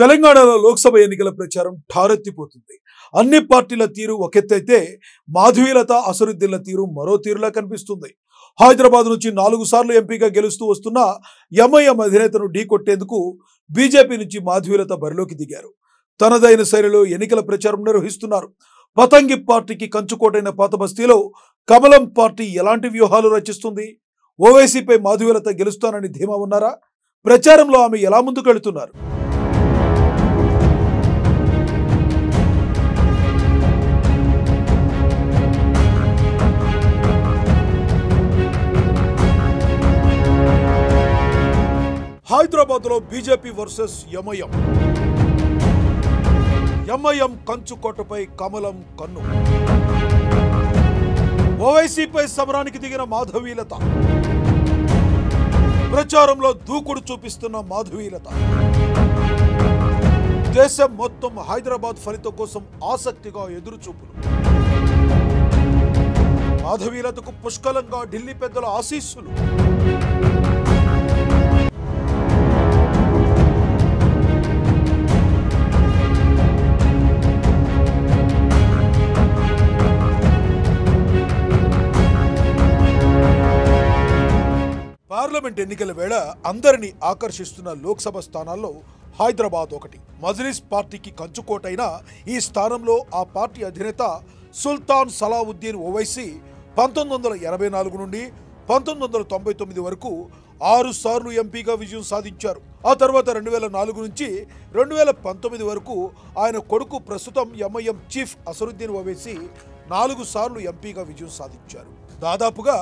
తెలంగాణలో లోక్సభ ఎన్నికల ప్రచారం ఠారెత్తిపోతుంది. అన్ని పార్టీల తీరు ఒకెత్తైతే మాధవీలత అసరుద్దీన్ల తీరు మరో తీరులా కనిపిస్తుంది. హైదరాబాద్ నుంచి 4 సార్లు ఎంపీగా గెలుస్తూ వస్తున్న ఎంఐఎం అధినేతను ఢీకొట్టేందుకు బీజేపీ నుంచి మాధవీలత బరిలోకి దిగారు. తనదైన శైలిలో ఎన్నికల ప్రచారం నిర్వహిస్తున్నారు. పతంగి పార్టీకి కంచుకోటైన పాతబస్తీలో కమలం పార్టీ ఎలాంటి వ్యూహాలు రచిస్తుంది? ఓవైసీపై మాధవీలత గెలుస్తానని ధీమా ఉన్నారా? ప్రచారంలో ఆమె ఎలా ముందుకెళ్తున్నారు? హైదరాబాద్ లో బీజేపీ వర్సెస్ ఎంఐఎం. ఎంఐఎం కంచుకోటపై కమలం కన్ను. ఓవైసీపై సమరానికి దిగిన మాధవీలత. ప్రచారంలో దూకుడు చూపిస్తున్న మాధవీలత. దేశం మొత్తం హైదరాబాద్ ఫలితం కోసం ఆసక్తిగా ఎదురుచూపులు. మాధవీలతకు పుష్కలంగా ఢిల్లీ పెద్దల ఆశీస్సులు. పార్లమెంట్ ఎన్నికల వేళ అందరినీ ఆకర్షిస్తున్న లోక్సభ స్థానాల్లో హైదరాబాద్ ఒకటి. మజ్లిస్ పార్టీకి కంచుకోటైన ఈ స్థానంలో ఆ పార్టీ అధినేత సుల్తాన్ సలావుద్దీన్ ఓవైసీ 1984 నుండి 1999 వరకు 6 సార్లు ఎంపీగా విజయం సాధించారు. ఆ తర్వాత 2004 నుంచి 2019 వరకు ఆయన కొడుకు ప్రస్తుతం ఎంఐఎం చీఫ్ అసరుద్దీన్ ఓవైసీ 4 సార్లు ఎంపీగా విజయం సాధించారు. దాదాపుగా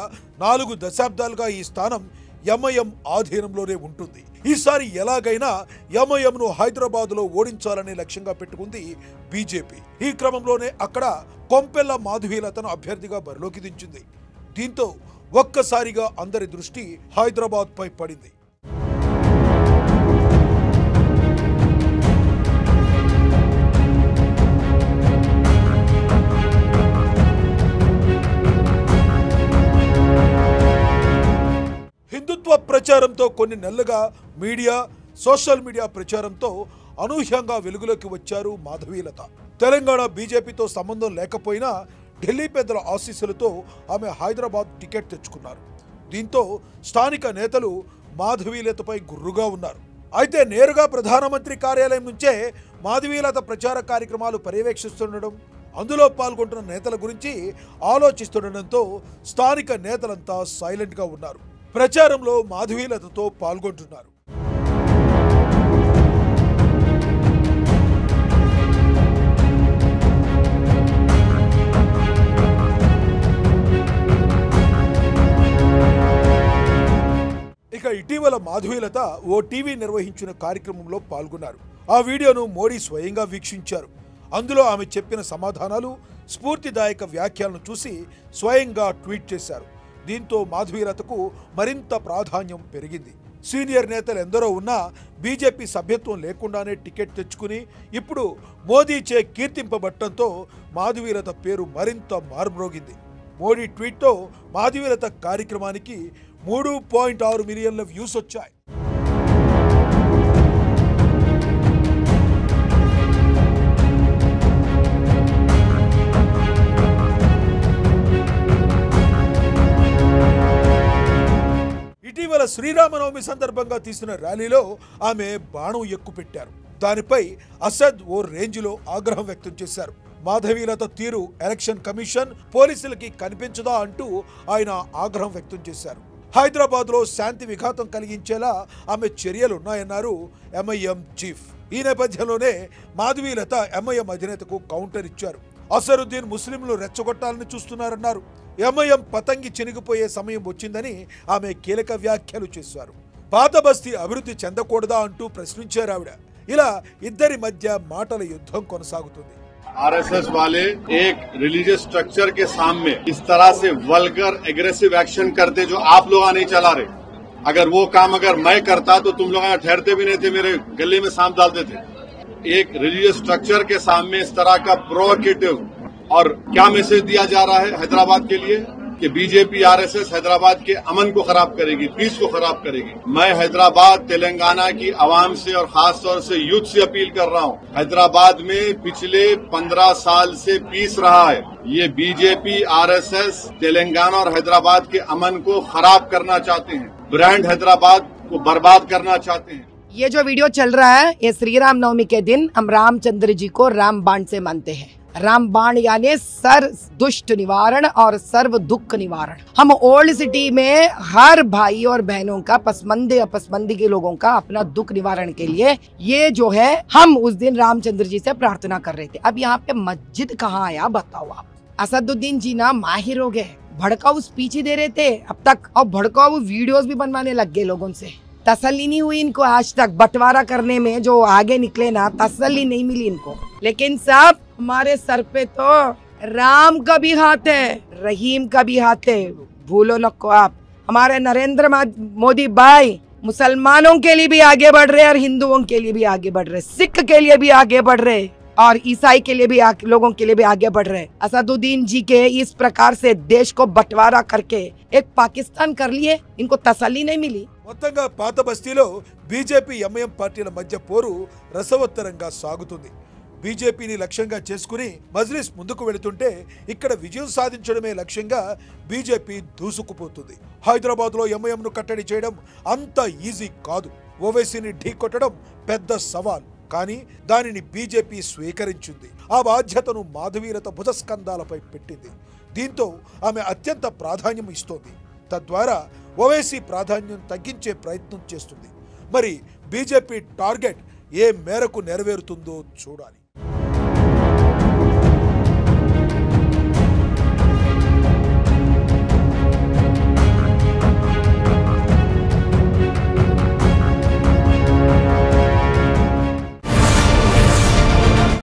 4 దశాబ్దాలుగా ఈ స్థానం ఎంఐఎం ఆధీనంలోనే ఉంటుంది. ఈసారి ఎలాగైనా ఎంఐఎంను హైదరాబాద్ లో ఓడించాలనే లక్ష్యంగా పెట్టుకుంది బీజేపీ. ఈ క్రమంలోనే అక్కడ కొంపెల్ల మాధవీలతను అభ్యర్థిగా బరిలోకి దించింది. దీంతో ఒక్కసారిగా అందరి దృష్టి హైదరాబాద్ పై పడింది. హిందుత్వ ప్రచారంతో కొన్ని నెలలుగా మీడియా, సోషల్ మీడియా ప్రచారంతో అనూహ్యంగా వెలుగులోకి వచ్చారు మాధవీలత. తెలంగాణ బీజేపీతో సంబంధం లేకపోయినా ఢిల్లీ పెద్దల ఆశీస్సులతో ఆమె హైదరాబాద్ టికెట్ తెచ్చుకున్నారు. దీంతో స్థానిక నేతలు మాధవీలతపై గుర్రుగా ఉన్నారు. అయితే నేరుగా ప్రధానమంత్రి కార్యాలయం నుంచే మాధవీలత ప్రచార కార్యక్రమాలు పర్యవేక్షిస్తుండడం, అందులో పాల్గొంటున్న నేతల గురించి ఆలోచిస్తుండడంతో స్థానిక నేతలంతా సైలెంట్గా ఉన్నారు. ప్రచారంలో మాధవీలతతో పాల్గొంటున్నారు. ఇక ఇటీవల మాధవీలత ఓ టీవీ నిర్వహించిన కార్యక్రమంలో పాల్గొన్నారు. ఆ వీడియోను మోడీ స్వయంగా వీక్షించారు. అందులో ఆమె చెప్పిన సమాధానాలు, స్ఫూర్తిదాయక వ్యాఖ్యలను చూసి స్వయంగా ట్వీట్ చేశారు. దీంతో మాధవీలతకు మరింత ప్రాధాన్యం పెరిగింది. సీనియర్ నేతలు ఎందరో ఉన్నా బీజేపీ సభ్యత్వం లేకుండానే టికెట్ తెచ్చుకుని ఇప్పుడు మోదీచే కీర్తింపబట్టడంతో మాధవీలత పేరు మరింత మారుమ్రోగింది. మోడీ ట్వీట్తో మాధవీలత కార్యక్రమానికి 3.6 మిలియన్ల వ్యూస్ వచ్చాయి. ఇటీవల శ్రీరామనవమి సందర్భంగా తీసిన ర్యాలీలో ఆమె బాణం ఎక్కుపెట్టారు. దానిపై అసద్ ఓ రేంజ్లో ఆగ్రహం వ్యక్తం చేశారు. మాధవీలత తీరు ఎలక్షన్ కమిషన్, పోలీసులకి కనిపించదా అంటూ ఆయన ఆగ్రహం వ్యక్తం చేశారు. హైదరాబాద్ లో శాంతి విఘాతం కలిగించేలా ఆమె చర్యలున్నాయన్నారు ఎంఐఎం చీఫ్. ఈ నేపథ్యంలోనే మాధవీలత ఎంఐఎం అధినేతకు కౌంటర్ ఇచ్చారు. అసరుద్దీన్ ముస్లింలు రెచ్చగొట్టాలని చూస్తున్నారన్నారు. ఎంఐఎం పతంగి చినిగిపోయే సమయం వచ్చిందని ఆమె కీలక వ్యాఖ్యలు చేశారు. పాత బస్తీ అభివృద్ధి చెందకూడదా అంటూ ప్రశ్నించారు ఆవిడ. ఇలా ఇద్దరి మధ్య మాటల యుద్ధం కొనసాగుతుంది. आरएसएस वाले एक रिलीजियस स्ट्रक्चर के सामने इस तरह से वल्गर एग्रेसिव एक्शन करते जो आप लोग नहीं चला रहे। अगर वो काम मैं करता तो तुम लोग यहाँ ठहरते भी नहीं थे, मेरे गले में सांप डालते थे। एक रिलीजियस स्ट्रक्चर के सामने इस तरह का प्रोवोकेटिव और क्या मैसेज दिया जा रहा है हैदराबाद के लिए? कि बीजेपी आरएसएस हैदराबाद के अमन को खराब करेगी, पीस को खराब करेगी। मैं हैदराबाद तेलंगाना की आवाम से और खास तौर से यूथ से अपील कर रहा हूं, हैदराबाद में पिछले 15 साल से पीस रहा है। ये बीजेपी आरएसएस तेलंगाना और हैदराबाद के अमन को खराब करना चाहते हैं, ब्रांड हैदराबाद को बर्बाद करना चाहते हैं। ये जो वीडियो चल रहा है, ये श्री राम नवमी के दिन हम रामचंद्र जी को राम बाण से मानते हैं। राम बाण यानी सर्व दुष्ट निवारण और सर्व दुख निवारण। हम ओल्ड सिटी में हर भाई और बहनों का, पसमंदे अपसमंदी के लोगों का अपना दुख निवारण के लिए ये जो है हम उस दिन रामचंद्र जी से प्रार्थना कर रहे थे। अब यहाँ पे मस्जिद कहाँ आया बताओ आप। असदुद्दीन जी ना माहिर हो गए, भड़काऊ स्पीच ही दे रहे थे अब तक और भड़काऊ वीडियोस भी बनवाने लग गए लोगों से। तसल्ली नहीं हुई इनको आज तक, बंटवारा करने में जो आगे निकले ना, तसल्ली नहीं मिली इनको। लेकिन सब हमारे सर पे तो राम का भी हाथ है, रहीम का भी हाथ है, भूलो नको आप। हमारे नरेंद्र मोदी भाई मुसलमानों के लिए भी आगे बढ़ रहे और हिंदुओं के लिए भी आगे बढ़ रहे, सिख के लिए भी आगे बढ़ रहे और ईसाई के लिए भी लोगों के लिए भी आगे बढ़ रहे। असदुद्दीन जी के इस प्रकार से देश को बंटवारा करके एक पाकिस्तान कर लिए, इनको तसल्ली नहीं मिली। మొత్తంగా పాత బస్తీలో బీజేపీ ఎంఐఎం పార్టీల మధ్య పోరు రసవత్తరంగా సాగుతుంది. బీజేపీని లక్ష్యంగా చేసుకుని మజ్లిస్ ముందుకు వెళుతుంటే ఇక్కడ విజయం సాధించడమే లక్ష్యంగా బీజేపీ దూసుకుపోతుంది. హైదరాబాద్లో ఎంఐఎంను కట్టడి చేయడం అంత ఈజీ కాదు. ఓవైసీని ఢీకొట్టడం పెద్ద సవాల్. కానీ దానిని బీజేపీ స్వీకరించింది. ఆ బాధ్యతను మాధవీలత భుజస్కంధాలపై పెట్టింది. దీంతో ఆమె అత్యంత ప్రాధాన్యం ఇస్తోంది. తద్వారా ఓవైసీ ప్రాధాన్యం తగ్గించే ప్రయత్నం చేస్తుంది. మరి బీజేపీ టార్గెట్ ఏ మేరకు నెరవేరుతుందో చూడాలి.